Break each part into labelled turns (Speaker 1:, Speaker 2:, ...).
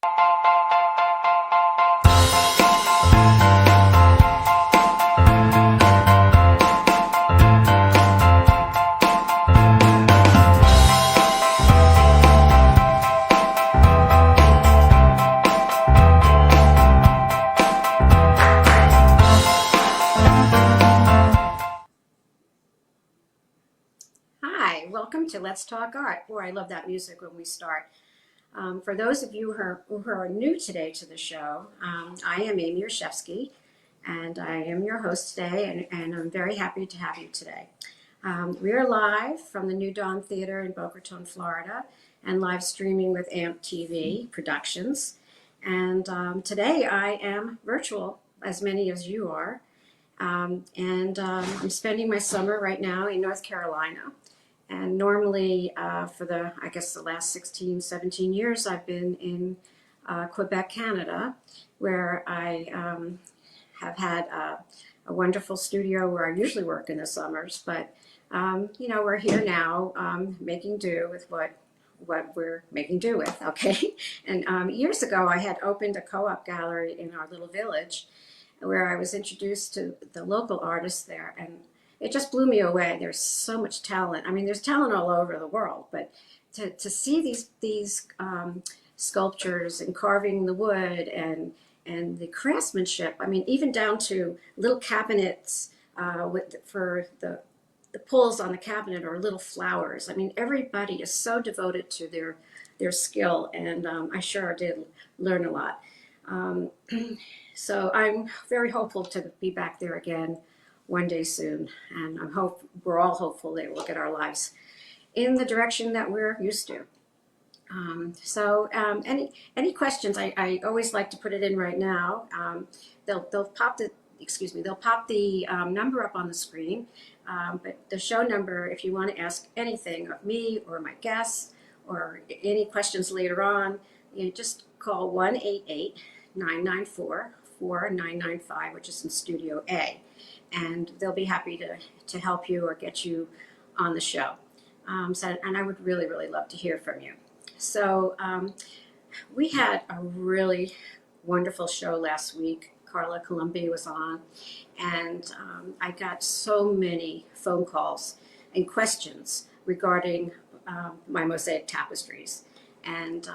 Speaker 1: Hi, welcome to Let's Talk Art. Boy, I love that music when we start. For those of you who are new today to the show, I am Amy Reshefsky, and I am your host today, and I'm very happy to have you today. We are live from the New Dawn Theater in Boca Raton, Florida, and live streaming with AMP TV Productions. And today I am virtual, as many as you are, and I'm spending my summer right now in North Carolina. And normally for the last 16, 17 years, I've been in Quebec, Canada, where I have had a wonderful studio where I usually work in the summers. But, we're here now making do with what we're making do with, okay? And years ago, I had opened a co-op gallery in our little village where I was introduced to the local artists there, and it just blew me away. There's so much talent. I mean, there's talent all over the world, but to see these sculptures and carving the wood and the craftsmanship. I mean, even down to little cabinets for the pulls on the cabinet or little flowers. I mean, everybody is so devoted to their skill, and I sure did learn a lot. So I'm very hopeful to be back there again one day soon, and we're all hopeful that we'll get our lives in the direction that we're used to. Any questions? I always like to put it in right now. They'll pop the number up on the screen, but the show number, if you want to ask anything of me or my guests or any questions later on, just call 1-888-994-4995, which is in Studio A, and they'll be happy to help you or get you on the show. And I would really, really love to hear from you. So we had a really wonderful show last week. Carla Colombi was on, and I got so many phone calls and questions regarding my mosaic tapestries. And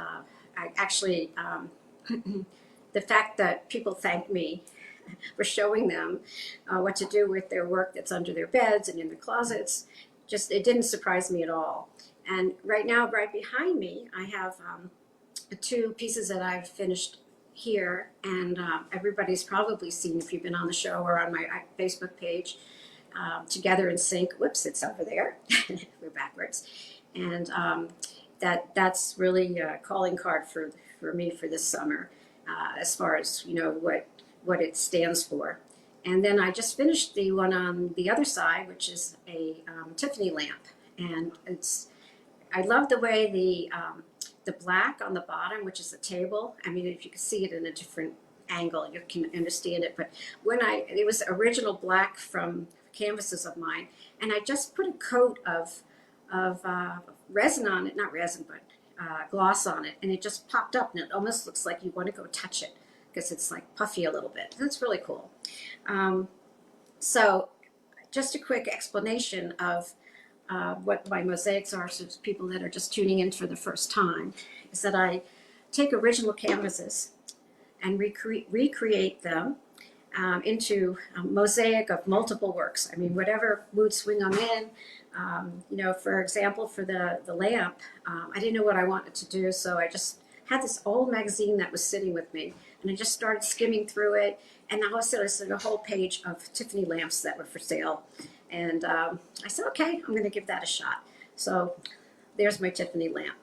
Speaker 1: I actually, the fact that people thank me for showing them what to do with their work that's under their beds and in the closets, it didn't surprise me at all. And right now, right behind me, I have two pieces that I've finished here, and everybody's probably seen if you've been on the show or on my Facebook page, Together in Sync. Whoops, it's over there. We're backwards. And that's really a calling card for me for this summer, as far as, what it stands for. And then I just finished the one on the other side, which is a Tiffany lamp. And I love the way the black on the bottom, which is the table. I mean, if you can see it in a different angle, you can understand it. But it was original black from canvases of mine, and I just put a coat of resin on it, not resin, but gloss on it, and it just popped up, and it almost looks like you want to go touch it because it's like puffy a little bit. That's really cool. So just a quick explanation of what my mosaics are, so people that are just tuning in for the first time, is that I take original canvases and recreate them into a mosaic of multiple works. I mean, whatever mood swing I'm in. For example, for the lamp, I didn't know what I wanted to do, so I just had this old magazine that was sitting with me, and I just started skimming through it, and now I saw a whole page of Tiffany lamps that were for sale. And I said, okay, I'm going to give that a shot. So there's my Tiffany lamp.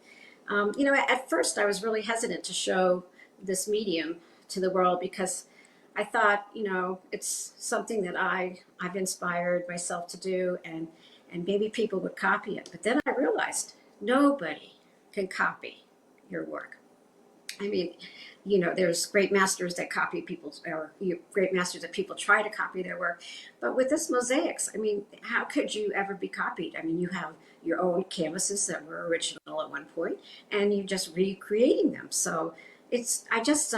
Speaker 1: At first I was really hesitant to show this medium to the world because I thought, it's something that I've inspired myself to do, and maybe people would copy it. But then I realized nobody can copy your work. I mean, there's great masters that copy great masters that people try to copy their work. But with this mosaics, I mean, how could you ever be copied? I mean, you have your own canvases that were original at one point, and you're just recreating them. So I just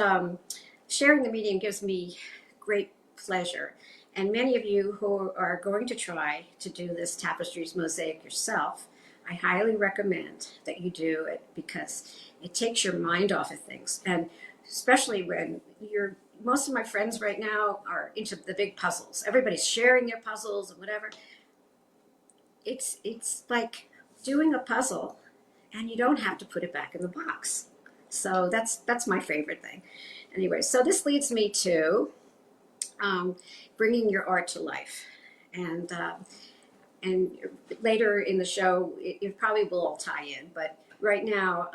Speaker 1: sharing the medium gives me great pleasure. And many of you who are going to try to do this tapestries mosaic yourself, I highly recommend that you do it because it takes your mind off of things. And especially when most of my friends right now are into the big puzzles. Everybody's sharing their puzzles and whatever. It's like doing a puzzle and you don't have to put it back in the box. So that's my favorite thing. Anyway, so this leads me to bringing your art to life. And later in the show, it probably will all tie in. But right now,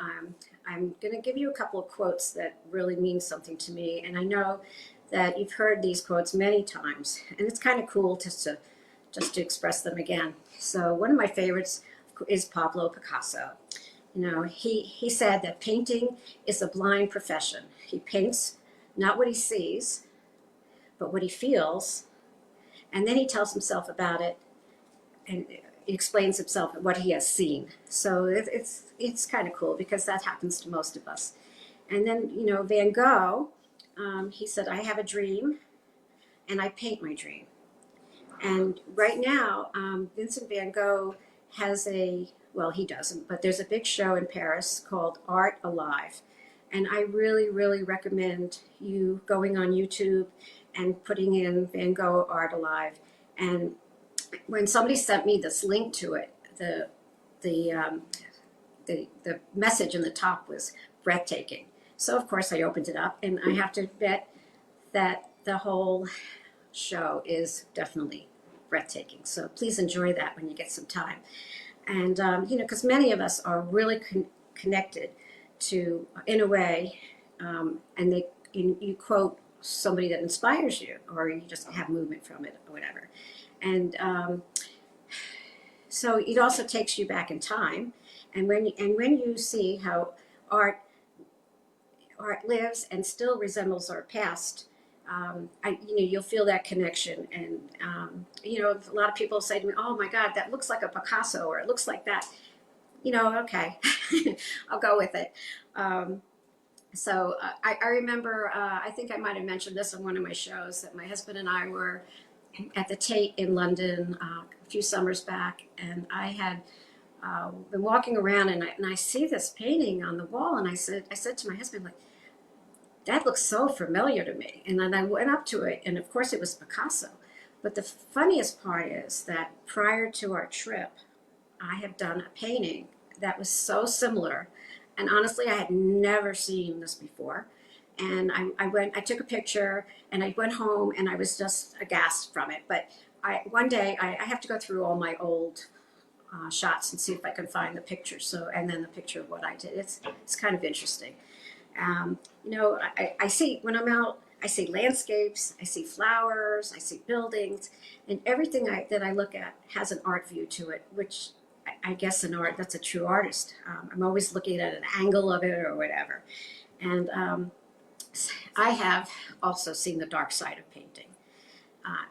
Speaker 1: I'm going to give you a couple of quotes that really mean something to me. And I know that you've heard these quotes many times, and it's kind of cool just to express them again. So one of my favorites is Pablo Picasso. You know, he said that painting is a blind profession. He paints not what he sees, but what he feels, and then he tells himself about it, and he explains himself what he has seen. So it's kind of cool because that happens to most of us. And then, you know, Van Gogh, he said, I have a dream, and I paint my dream. And right now, Vincent Van Gogh has well, he doesn't, but there's a big show in Paris called Art Alive. And I really, really recommend you going on YouTube and putting in Van Gogh Art Alive. And when somebody sent me this link to it, the message in the top was breathtaking. So of course I opened it up, and I have to admit that the whole show is definitely breathtaking. So please enjoy that when you get some time. And you know, because many of us are really connected to, in a way, and you quote somebody that inspires you, or you just have movement from it, or whatever. And so it also takes you back in time. And when you see how art lives and still resembles our past, you know, you'll feel that connection. And you know, a lot of people say to me, "Oh my God, that looks like a Picasso," or "It looks like that." You know, okay, I'll go with it. So I remember, I think I might have mentioned this on one of my shows, that my husband and I were at the Tate in London a few summers back, and I had been walking around, and I see this painting on the wall, and I said to my husband, like, that looks so familiar to me. And then I went up to it, and of course it was Picasso. But the funniest part is that prior to our trip, I had done a painting that was so similar. And honestly, I had never seen this before. And I took a picture, and I went home, and I was just aghast from it. But one day I have to go through all my old shots and see if I can find the picture. So, and then the picture of what I did. It's kind of interesting. You know, I see, when I'm out, I see landscapes, I see flowers, I see buildings, and everything that I look at has an art view to it, which I guess that's a true artist. I'm always looking at an angle of it or whatever. And I have also seen the dark side of painting.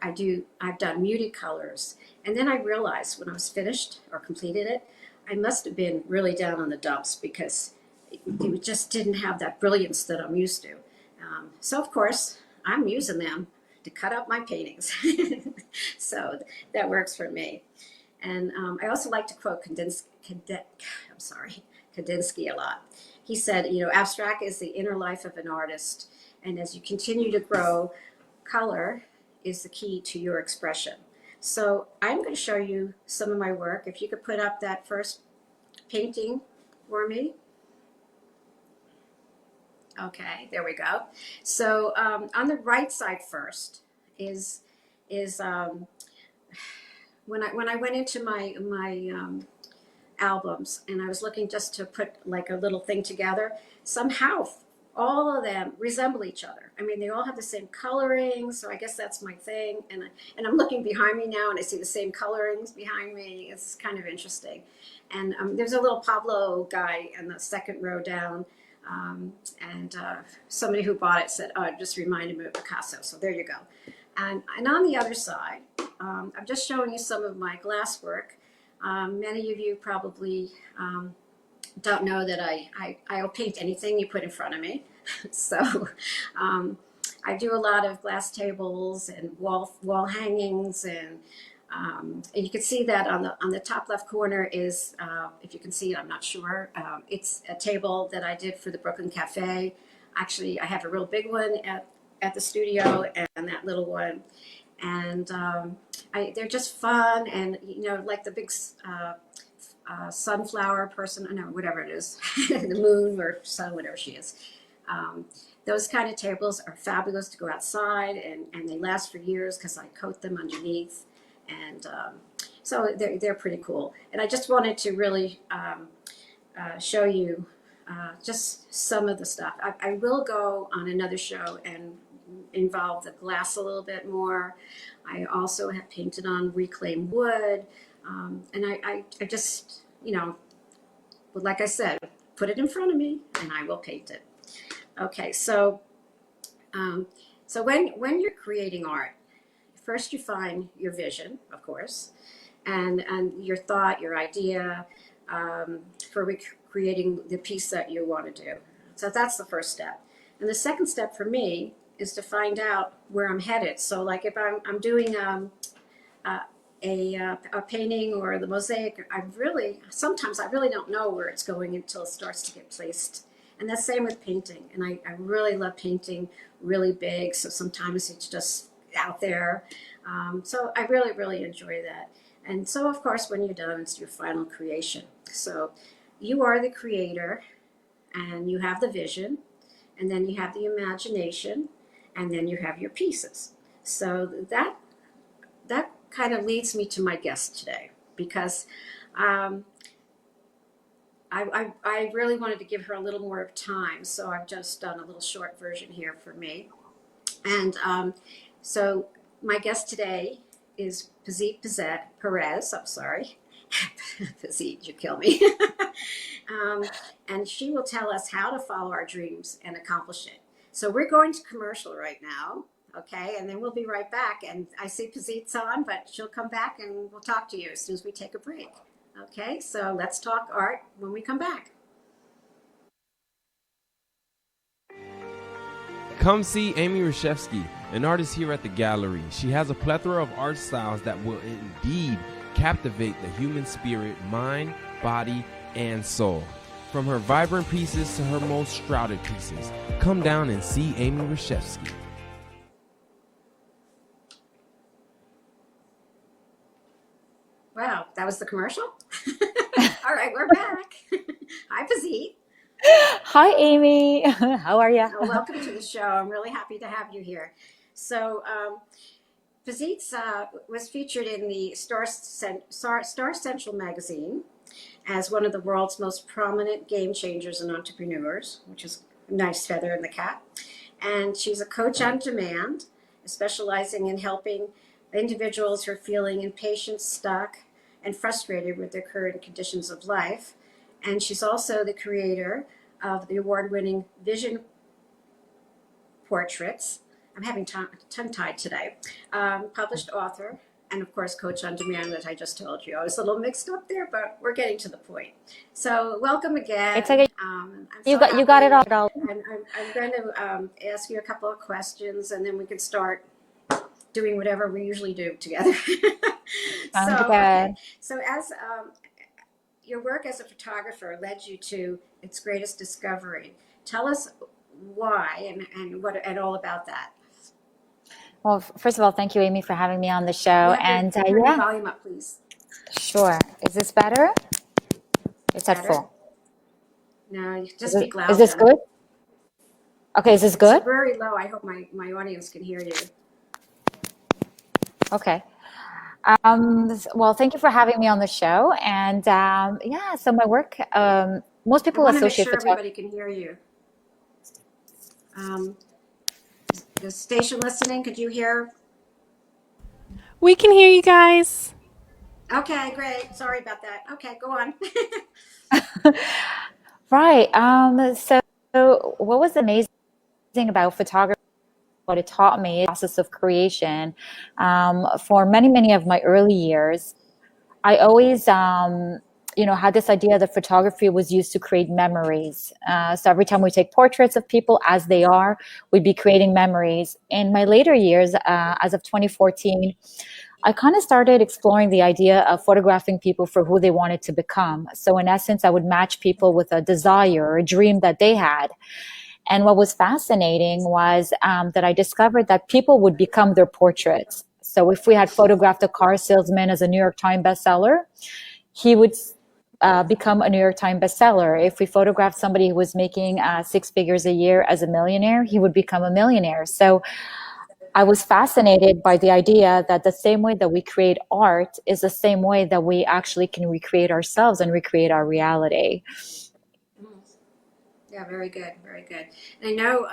Speaker 1: I've done muted colors. And then I realized when I was finished or completed it, I must have been really down on the dumps because it just didn't have that brilliance that I'm used to. So of course, I'm using them to cut up my paintings. So that works for me. And I also like to quote Kandinsky a lot. He said, you know, abstract is the inner life of an artist. And as you continue to grow, color is the key to your expression. So I'm going to show you some of my work. If you could put up that first painting for me. Okay, there we go. So on the right side first is when I went into my albums, and I was looking just to put like a little thing together. Somehow all of them resemble each other. I mean, they all have the same coloring, so I guess that's my thing. And I'm looking behind me now, and I see the same colorings behind me. It's kind of interesting. And there's a little Pablo guy in the second row down. And somebody who bought it said, "Oh, it just reminded me of Picasso." So there you go. And on the other side, I'm just showing you some of my glass work. Many of you probably don't know that I'll paint anything you put in front of me. So I do a lot of glass tables and wall hangings, and you can see that on the top left corner is, if you can see it, I'm not sure. It's a table that I did for the Brooklyn Cafe. Actually, I have a real big one at the studio and that little one, and they're just fun, and like the big sunflower person, I know, whatever it is, the moon or sun, whatever she is. Um, those kind of tables are fabulous to go outside, and they last for years because I coat them underneath, and so they're pretty cool. And I just wanted to really show you just some of the stuff. I will go on another show and involve the glass a little bit more. I also have painted on reclaimed wood, and I just, like I said, put it in front of me and I will paint it. Okay, so when you're creating art, first you find your vision, of course, and your thought, your idea, for creating the piece that you want to do. So that's the first step. And the second step for me is to find out where I'm headed. So like if I'm doing a painting or the mosaic, sometimes I really don't know where it's going until it starts to get placed. And that's same with painting. And I really love painting really big. So sometimes it's just out there. So I really, really enjoy that. And so, of course, when you're done, it's your final creation. So you are the creator, and you have the vision, and then you have the imagination, and then you have your pieces. So that kind of leads me to my guest today, because I really wanted to give her a little more of time. So I've just done a little short version here for me. And so my guest today is Pazit Perez. I'm sorry. Pazit, you kill me. And she will tell us how to follow our dreams and accomplish it. So we're going to commercial right now. Okay, and then we'll be right back. And I see Pazit's on, but she'll come back and we'll talk to you as soon as we take a break. Okay, so let's talk art when we come back.
Speaker 2: Come see Amy Reshefsky, an artist here at the gallery. She has a plethora of art styles that will indeed captivate the human spirit, mind, body, and soul. From her vibrant pieces to her most shrouded pieces, come down and see Amy Reshefsky.
Speaker 1: Wow, that was the commercial? All right, we're back. Hi, Pazit.
Speaker 3: Hi, Amy. How are you?
Speaker 1: Welcome to the show. I'm really happy to have you here. So, Pazit was featured in the Star Central magazine as one of the world's most prominent game changers and entrepreneurs, which is a nice feather in the cap. And she's a coach on demand, specializing in helping individuals who are feeling impatient, stuck, and frustrated with their current conditions of life. And she's also the creator of the award-winning Vision Portraits. I'm having tongue-tied today. Published author, and of course, coach on demand that I just told you. I was a little mixed up there, but we're getting to the point. So welcome again.
Speaker 3: It's okay. You got it all.
Speaker 1: And I'm going to ask you a couple of questions, and then we can start doing whatever we usually do together.
Speaker 3: Sounds good.
Speaker 1: So as your work as a photographer led you to its greatest discovery, tell us why and what and all about that.
Speaker 3: Well, first of all, thank you, Amy, for having me on the show.
Speaker 1: And
Speaker 3: turn
Speaker 1: your volume up, please.
Speaker 3: Sure. Is this better? It's at full.
Speaker 1: No, you just speak loud.
Speaker 3: Is this good? Okay, is this good?
Speaker 1: It's very low. I hope my audience can hear you.
Speaker 3: Okay. Well, thank you for having me on the show. And so my work, most people associate
Speaker 1: photography. Everybody can hear you. The station listening, could you hear?
Speaker 4: We can hear you guys.
Speaker 1: Okay, great. Sorry about that. Okay, go on.
Speaker 3: Right. So what was amazing about photography, what it taught me, is the process of creation. For many of my early years, I always had this idea that photography was used to create memories. So every time we take portraits of people as they are, we'd be creating memories. In my later years, as of 2014, I kind of started exploring the idea of photographing people for who they wanted to become. So in essence, I would match people with a desire or a dream that they had. And what was fascinating was that I discovered that people would become their portraits. So if we had photographed a car salesman as a New York Times bestseller, he would become a New York Times bestseller. If we photographed somebody who was making 6 figures a year as a millionaire, he would become a millionaire. So I was fascinated by the idea that the same way that we create art is the same way that we actually can recreate ourselves and recreate our reality.
Speaker 1: Yeah, very good, very good. And I know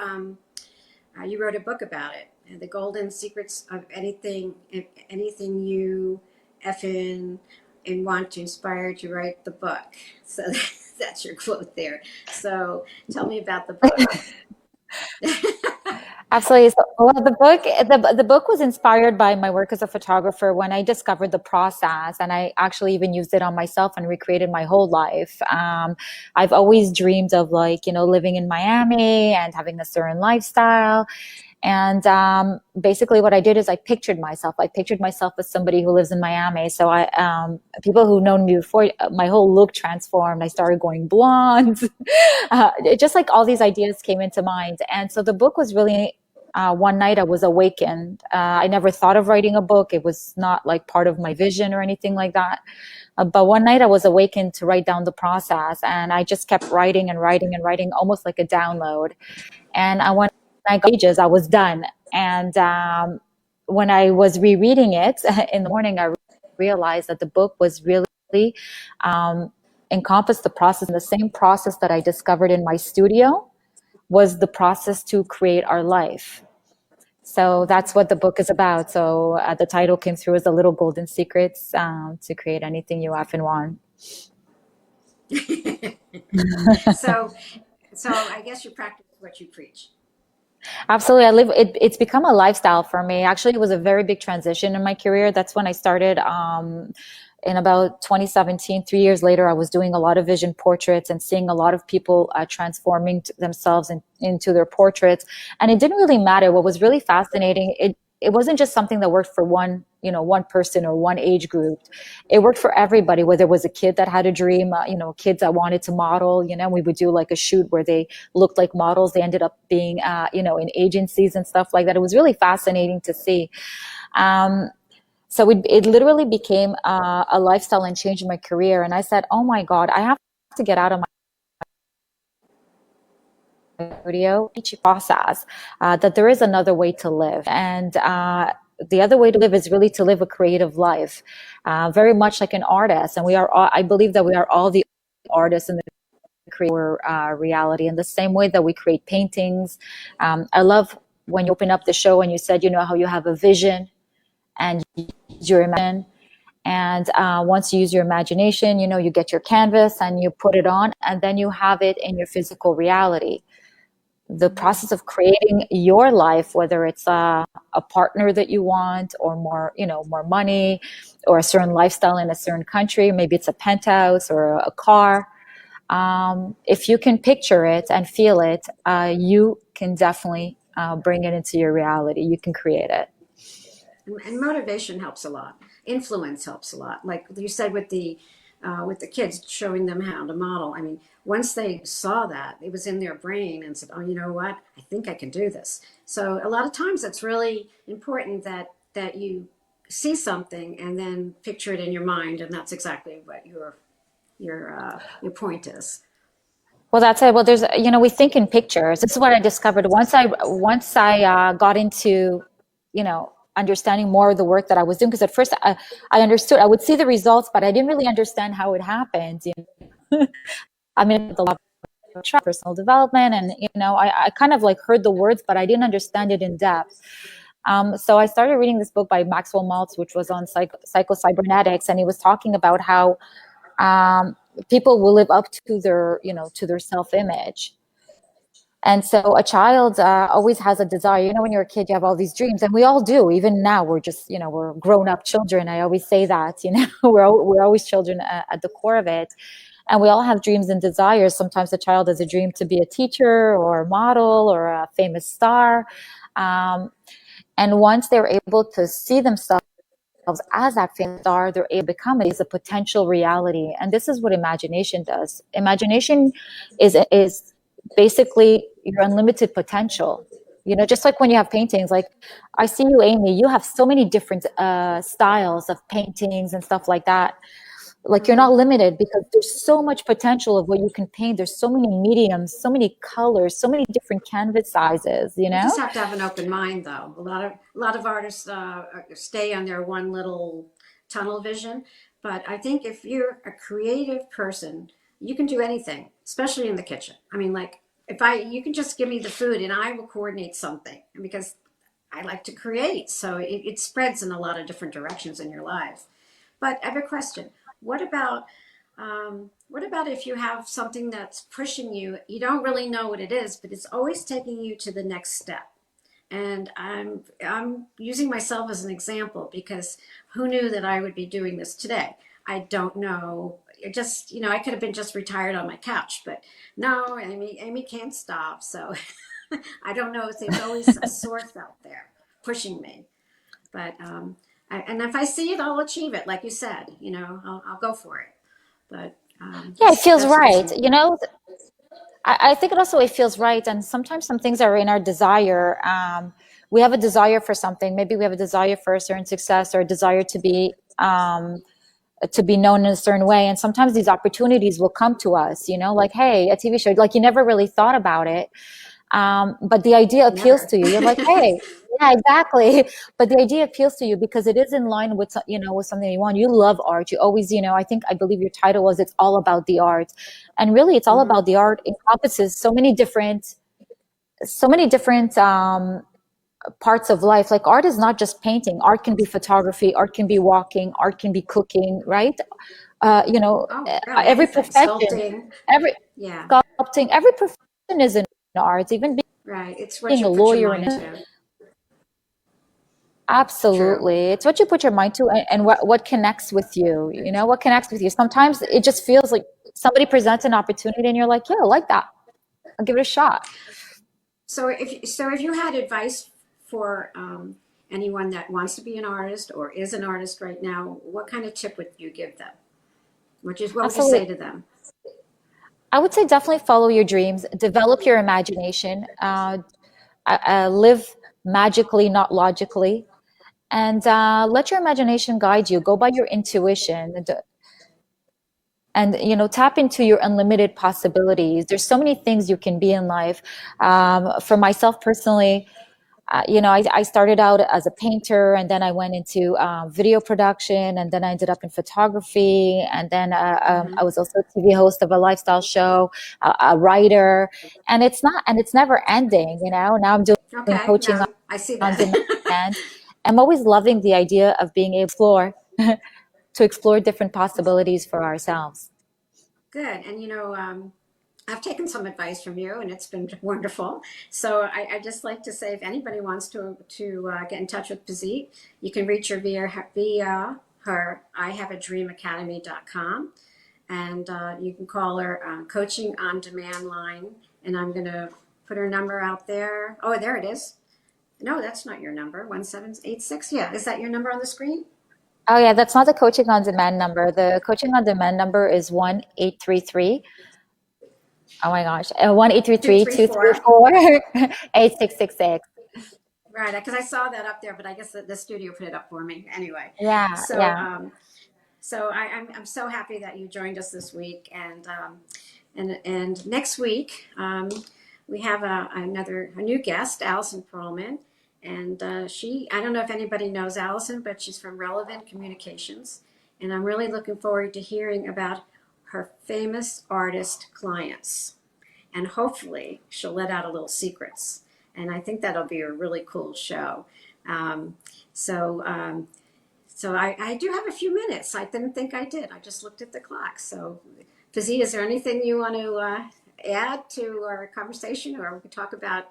Speaker 1: you wrote a book about it, the golden secrets of anything you effing and want to inspire to write the book. So that's your quote there. So tell me about the book.
Speaker 3: Absolutely. So, well, the book was inspired by my work as a photographer when I discovered the process, and I actually even used it on myself and recreated my whole life. I've always dreamed of living in Miami and having a certain lifestyle. And basically, what I did is I pictured myself. I pictured myself as somebody who lives in Miami. So people who known me before, my whole look transformed. I started going blonde. Just like all these ideas came into mind. And so the book was really one night I was awakened. I never thought of writing a book. It was not like part of my vision or anything like that. But one night I was awakened to write down the process, and I just kept writing and writing and writing, almost like a download. And when I got pages, I was done. And when I was rereading it in the morning, I realized that the book was really encompassed the process, and the same process that I discovered in my studio was the process to create our life. So that's what the book is about. So the title came through as the little golden secrets to create anything you often want.
Speaker 1: so I guess you practice what you preach.
Speaker 3: Absolutely. It's become a lifestyle for me. Actually, it was a very big transition in my career. That's when I started in about 2017. 3 years later, I was doing a lot of vision portraits and seeing a lot of people transforming themselves into their portraits. And it didn't really matter. What was really fascinating, it wasn't just something that worked for one person or one age group. It worked for everybody, whether it was a kid that had a dream, kids that wanted to model, we would do like a shoot where they looked like models. They ended up being, in agencies and stuff like that. It was really fascinating to see. So it literally became a lifestyle and changed my career. And I said, oh my God, I have to get out of my studio, each process, that there is another way to live. And the other way to live is really to live a creative life, very much like an artist. And I believe that we are all the artists in the creator reality, in the same way that we create paintings. I love when you open up the show and you said, how you have a vision and your imagination. And once you use your imagination, you get your canvas and you put it on, and then you have it in your physical reality. The process of creating your life, whether it's a partner that you want, or more money, or a certain lifestyle in a certain country, maybe it's a penthouse or a car. If you can picture it and feel it, you can definitely bring it into your reality. You can create it.
Speaker 1: And motivation helps a lot. Influence helps a lot. Like you said with the kids, showing them how to model. I mean, once they saw that, it was in their brain and said, "Oh, you know what? I think I can do this." So a lot of times, it's really important that you see something and then picture it in your mind, and that's exactly what your point is.
Speaker 3: Well, that's it. Well, we think in pictures. This is what I discovered once I got into, understanding more of the work that I was doing. Because at first I understood, I would see the results, but I didn't really understand how it happened. I mean, the law of personal development, and I kind of like heard the words, but I didn't understand it in depth. So I started reading this book by Maxwell Maltz, which was on psycho-cybernetics, and he was talking about how people will live up to their self-image. And so a child always has a desire. You know, when you're a kid, you have all these dreams, and we all do. Even now, we're just, you know, we're grown-up children. I always say that, you know, we're always children at the core of it. And we all have dreams and desires. Sometimes the child has a dream to be a teacher or a model or a famous star. Um, and once they're able to see themselves as that famous star, they're able to become it is a potential reality. And this is what imagination does. Imagination is basically your unlimited potential. You know, just like when you have paintings, like I see you, Amy, you have so many different styles of paintings and stuff like that. Like you're not limited because there's so much potential of what you can paint. There's so many mediums, so many colors, so many different canvas sizes, you
Speaker 1: You just
Speaker 3: know?
Speaker 1: have to have an open mind, though. A lot of artists stay on their one little tunnel vision. But I think if you're a creative person, you can do anything, especially in the kitchen. I mean, like if you can just give me the food and I will coordinate something because I like to create. So it spreads in a lot of different directions in your life. But I have a question. What about what about if you have something that's pushing you? You don't really know what it is, but it's always taking you to the next step. And I'm using myself as an example because who knew that I would be doing this today? I don't know. It just, I could have been just retired on my couch, but no, Amy can't stop. So I don't know if there's always a source out there pushing me. But and if I see it, I'll achieve it. Like you said, I'll go for it. But
Speaker 3: Yeah, it feels
Speaker 1: that's just
Speaker 3: right.
Speaker 1: me.
Speaker 3: You know, I think it also it feels right. And sometimes some things are in our desire. We have a desire for something. Maybe we have a desire for a certain success or a desire to be known in a certain way. And sometimes these opportunities will come to us, you know, like, hey, a TV show, like you never really thought about it. But the idea appeals
Speaker 1: Never.
Speaker 3: to you. You're like, hey, yeah, exactly. But the idea appeals to you because it is in line with, with something you want. You love art. You always, I believe your title was It's All About the Art. And really, it's all
Speaker 1: Hmm.
Speaker 3: about the art. It encompasses so many different parts of life. Like art is not just painting. Art can be photography. Art can be walking. Art can be cooking, right?
Speaker 1: Oh, really?
Speaker 3: Every
Speaker 1: Anything?
Speaker 3: profession,
Speaker 1: Sculpting?
Speaker 3: every
Speaker 1: Yeah.
Speaker 3: sculpting, every profession is an art. Even
Speaker 1: Right. It's what
Speaker 3: being
Speaker 1: you
Speaker 3: a
Speaker 1: put your
Speaker 3: lawyer
Speaker 1: mind
Speaker 3: and
Speaker 1: to. True.
Speaker 3: absolutely, it's what you put your mind to and what connects with you. You know what connects with you. Sometimes it just feels like somebody presents an opportunity and you're like, yeah, I like that. I'll give it a shot.
Speaker 1: So if you had advice for anyone that wants to be an artist or is an artist right now, what kind of tip would you give them? What would you
Speaker 3: Absolutely.
Speaker 1: say to them?
Speaker 3: I would say definitely follow your dreams, develop your imagination, live magically, not logically, and let your imagination guide you. Go by your intuition and tap into your unlimited possibilities. There's so many things you can be in life. For myself personally, I started out as a painter, and then I went into video production, and then I ended up in photography, and then I
Speaker 1: Hmm.
Speaker 3: was also a TV host of a lifestyle show, a writer, and it's never ending. Now I'm doing
Speaker 1: Okay.
Speaker 3: coaching
Speaker 1: No, I see
Speaker 3: on
Speaker 1: that.
Speaker 3: demand. I'm always loving the idea of being able to explore different possibilities for ourselves.
Speaker 1: Good. And I've taken some advice from you, and it's been wonderful. So I just like to say, if anybody wants to get in touch with Physique, you can reach her via her ihaveadreamacademy.com, and you can call her coaching on demand line. And I'm going to put her number out there. Oh, there it is. No, that's not your number. 1786. Yeah, is that your number on the screen?
Speaker 3: Oh yeah, that's not the coaching on demand number. The coaching on demand number is 1-833. Oh my gosh, one eight three
Speaker 1: Two
Speaker 3: three
Speaker 1: three
Speaker 3: two three
Speaker 1: four.
Speaker 3: four 8666.
Speaker 1: Right, because I saw that up there, but I guess the studio put it up for me anyway.
Speaker 3: Yeah,
Speaker 1: So,
Speaker 3: yeah.
Speaker 1: I'm so happy that you joined us this week, and next week we have a new guest, Allison Perlman, and I don't know if anybody knows Allison, but she's from Relevant Communications, and I'm really looking forward to hearing about her famous artist clients, and hopefully she'll let out a little secrets. And I think that'll be a really cool show. Um, so, um, so I do have a few minutes. I didn't think I did. I just looked at the clock. So, Fizzy, is there anything you want to add to our conversation, or we can talk about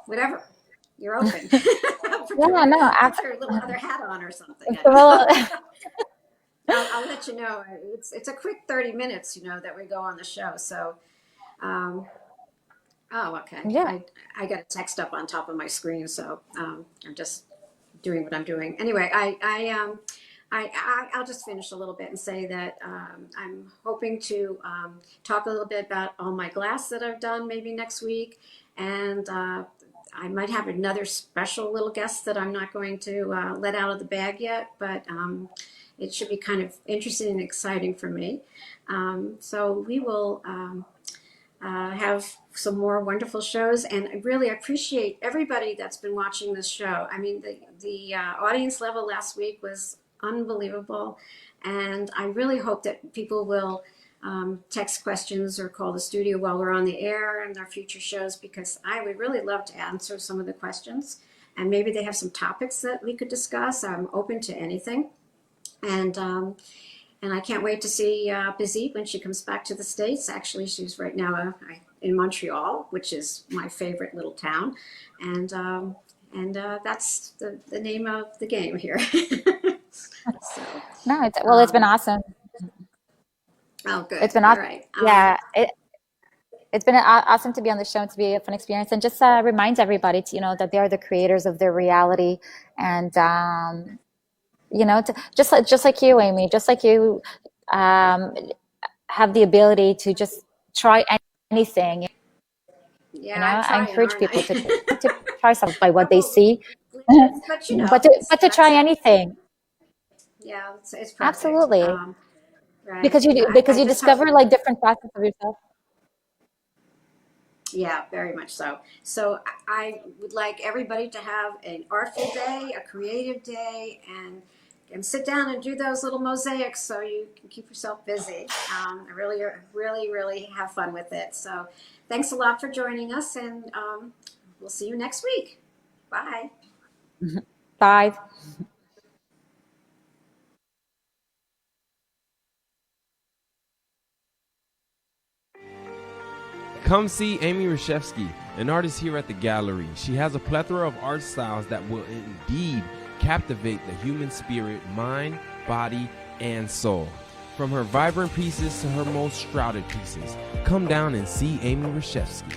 Speaker 1: whatever. You're open.
Speaker 3: Yeah, no,
Speaker 1: Put your little other hat on or something. I don't
Speaker 3: well,
Speaker 1: know. I'll let you know. It's a quick 30 minutes, that we go on the show. So, oh, okay.
Speaker 3: yeah.
Speaker 1: I got a text up on top of my screen, so I'm just doing what I'm doing. Anyway, I'll just finish a little bit and say that I'm hoping to talk a little bit about all my glass that I've done maybe next week, and I might have another special little guest that I'm not going to let out of the bag yet, but it should be kind of interesting and exciting for me. So we will have some more wonderful shows, and I really appreciate everybody that's been watching this show. I mean, the audience level last week was unbelievable, and I really hope that people will text questions or call the studio while we're on the air in our future shows, because I would really love to answer some of the questions, and maybe they have some topics that we could discuss. I'm open to anything, and I can't wait to see Busy when she comes back to the States. Actually, she's right now in Montreal, which is my favorite little town, and that's the name of the game here. So,
Speaker 3: No, it's been awesome.
Speaker 1: oh, good.
Speaker 3: It's been
Speaker 1: All
Speaker 3: awesome.
Speaker 1: right.
Speaker 3: Yeah, it's been awesome to be on the show and to be a fun experience, and just reminds everybody to, that they are the creators of their reality, and just like you, Amy, just like you, um, have the ability to just try anything.
Speaker 1: Yeah, I'm
Speaker 3: I
Speaker 1: trying,
Speaker 3: encourage
Speaker 1: aren't
Speaker 3: people
Speaker 1: I?
Speaker 3: to try something by what they
Speaker 1: Couple
Speaker 3: see,
Speaker 1: glitches, but
Speaker 3: but to
Speaker 1: that's
Speaker 3: try
Speaker 1: it.
Speaker 3: anything.
Speaker 1: Yeah, it's perfect.
Speaker 3: Absolutely,
Speaker 1: Right.
Speaker 3: because
Speaker 1: I
Speaker 3: you
Speaker 1: just hope.
Speaker 3: discover like different facets of yourself.
Speaker 1: Yeah, very much so. So I would like everybody to have an artful day, a creative day, and sit down and do those little mosaics so you can keep yourself busy. I really, really, really have fun with it. So thanks a lot for joining us, and we'll see you next week. Bye.
Speaker 3: Bye.
Speaker 2: Come see Amy Reshefsky, an artist here at the gallery. She has a plethora of art styles that will indeed captivate the human spirit, mind, body, and soul. From her vibrant pieces to her most shrouded pieces, come down and see Amy Reshefsky.